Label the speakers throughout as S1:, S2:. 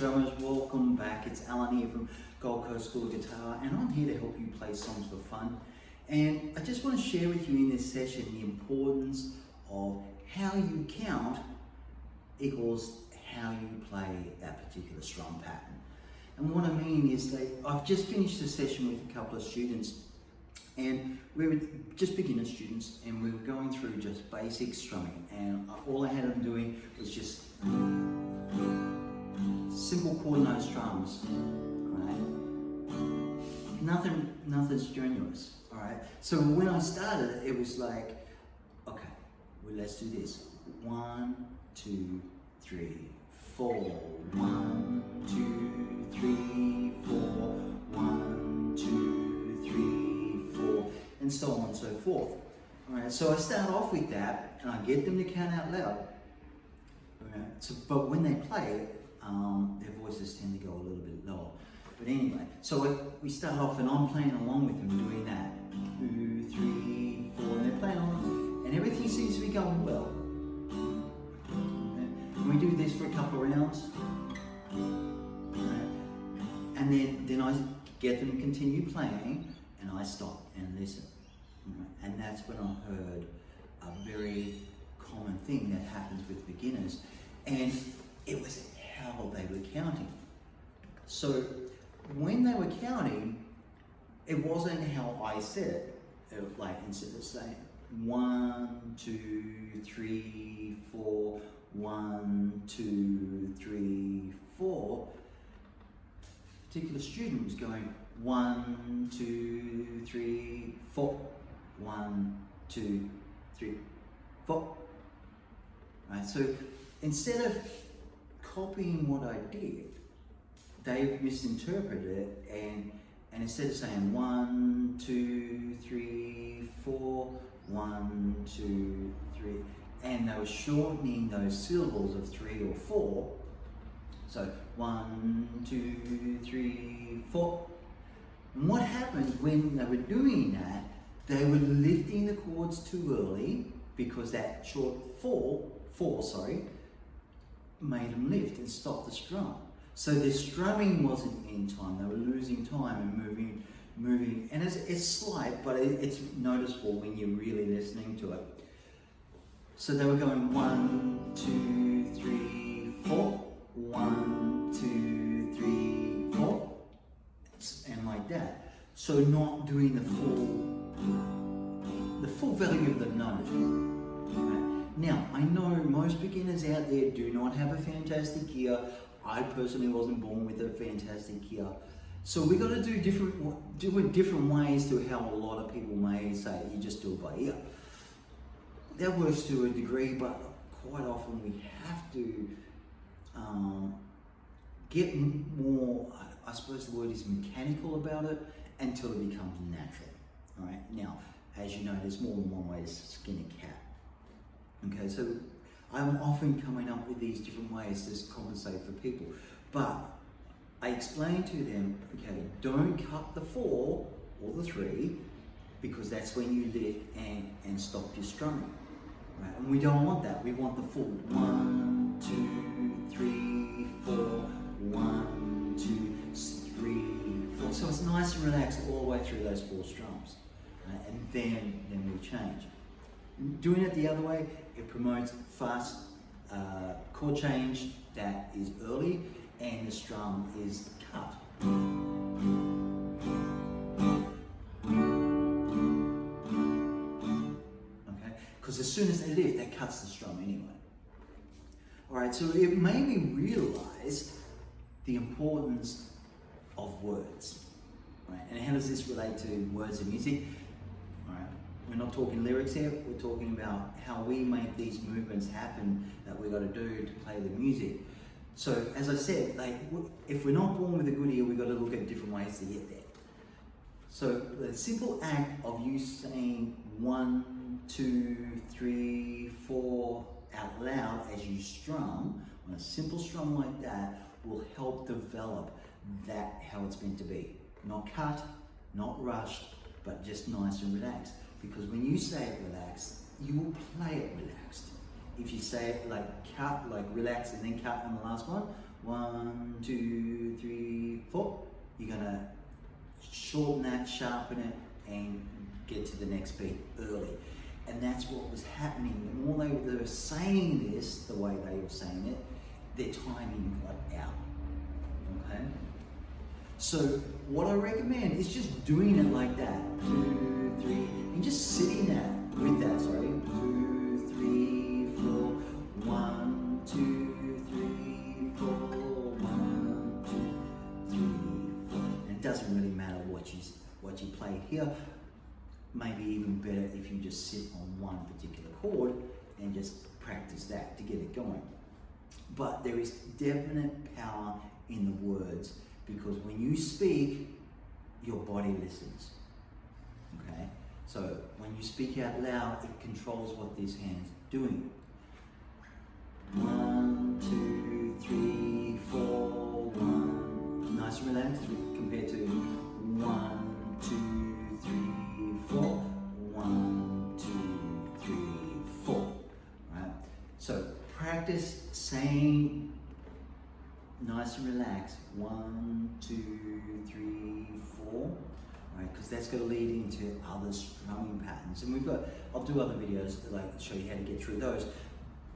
S1: drummers, welcome back. It's Alan here from Gold Coast School of Guitar, and I'm here to help you play songs for fun. And I just want to share with you in this session the importance of how you count equals how you play that particular strum pattern. And what I mean is that I've just finished a session with a couple of students, and we were just beginner students, and we were going through just basic strumming, and all I had them doing was just simple chord note strums, right? Nothing strenuous, all right? So when I started, it was like, okay, well, let's do this. 1, 2, 3, 4. 1, 2, 3, 4. 1, 2, 3, 4, and so on and so forth. All right, so I start off with that, and I get them to count out loud. All right, so, but when they play, their voices tend to go a little bit lower. But anyway, so we start off, and I'm playing along with them, doing that. 2, 3, 4, and they're playing along, and everything seems to be going well. And we do this for a couple of rounds, and then I get them to continue playing, and I stop and listen. And that's when I heard a very common thing that happens with beginners, and it was how they were counting. So when they were counting, it wasn't how I said it. Like, instead of saying 1, 2, 3, 4, 1, 2, 3, 4, a particular student was going 1, 2, 3, 4, 1, 2, 3, 4. Right, so instead of copying what I did, they've misinterpreted it, and instead of saying 1, 2, 3, 4, 1, 2, 3, and they were shortening those syllables of 3 or 4. So 1, 2, 3, 4. And what happened when they were doing that, they were lifting the chords too early, because that short 4, made them lift and stop the strum. So their strumming wasn't in time, they were losing time and moving, and it's slight, but it's noticeable when you're really listening to it. So they were going 1, 2, 3, 4, 1, 2, 3, 4, and like that. So not doing the full value of the note. Right? Now, I know most beginners out there do not have a fantastic ear. I personally wasn't born with a fantastic ear. So we got to do it different ways to how a lot of people may say you just do it by ear. That works to a degree, but quite often we have to get more, I suppose the word is mechanical about it, until it becomes natural. All right. Now, as you know, there's more than one way to skin a cat. Okay, so I'm often coming up with these different ways to compensate for people, but I explain to them, okay, don't cut the 4 or the 3, because that's when you lift and stop your strumming. Right? And we don't want that. We want the full 1, 2, 3, 4, 1, 2, 3, 4. So it's nice and relaxed all the way through those 4 strums, right? And then we change. Doing it the other way, it promotes fast chord change that is early, and the strum is cut. Okay, because as soon as they lift, that cuts the strum anyway. All right, so it made me realize the importance of words, right? And how does this relate to words and music? All right, we're not talking lyrics here, we're talking about how we make these movements happen that we've got to do to play the music. So as I said, like, if we're not born with a good ear, we've got to look at different ways to get there. So the simple act of you saying 1, 2, 3, 4 out loud as you strum, on a simple strum like that, will help develop that how it's meant to be. Not cut, not rushed, but just nice and relaxed. Because when you say it relaxed, you will play it relaxed. If you say it like cut, like relax and then cut on the last one, 1, 2, 3, 4. You're gonna shorten that, sharpen it, and get to the next beat early. And that's what was happening. The more they were saying this, the way they were saying it, their timing got out. Okay? So what I recommend is just doing it like that. 2, 3, and just sitting there with that, 2, 3, 4, 1, 2, 3, 4, 1, 2, 3, 4. And it doesn't really matter what you play here. Maybe even better if you just sit on one particular chord and just practice that to get it going. But there is definite power in the words, because when you speak, your body listens. Okay? So when you speak out loud, it controls what this hand's doing. 1, 2, 3, 4, 1. Nice and relaxed compared to 1, 2, 3, 4. 1, 2, 3, 4. Right? So practice saying nice and relaxed. 1, 2, 3, 4. Right? Because that's going to lead into other strumming patterns. And I'll do other videos that show you how to get through those.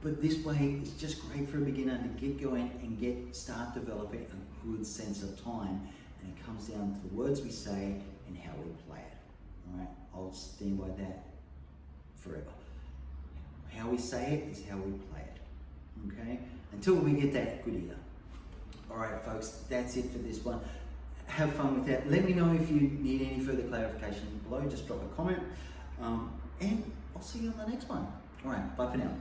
S1: But this way, it's just great for a beginner to get going and start developing a good sense of time. And it comes down to the words we say and how we play it. All right, I'll stand by that forever. How we say it is how we play it. Okay, until we get that good ear. All right, folks, that's it for this one. Have fun with that. Let me know if you need any further clarification below. Just drop a comment, and I'll see you on the next one. All right, bye for now.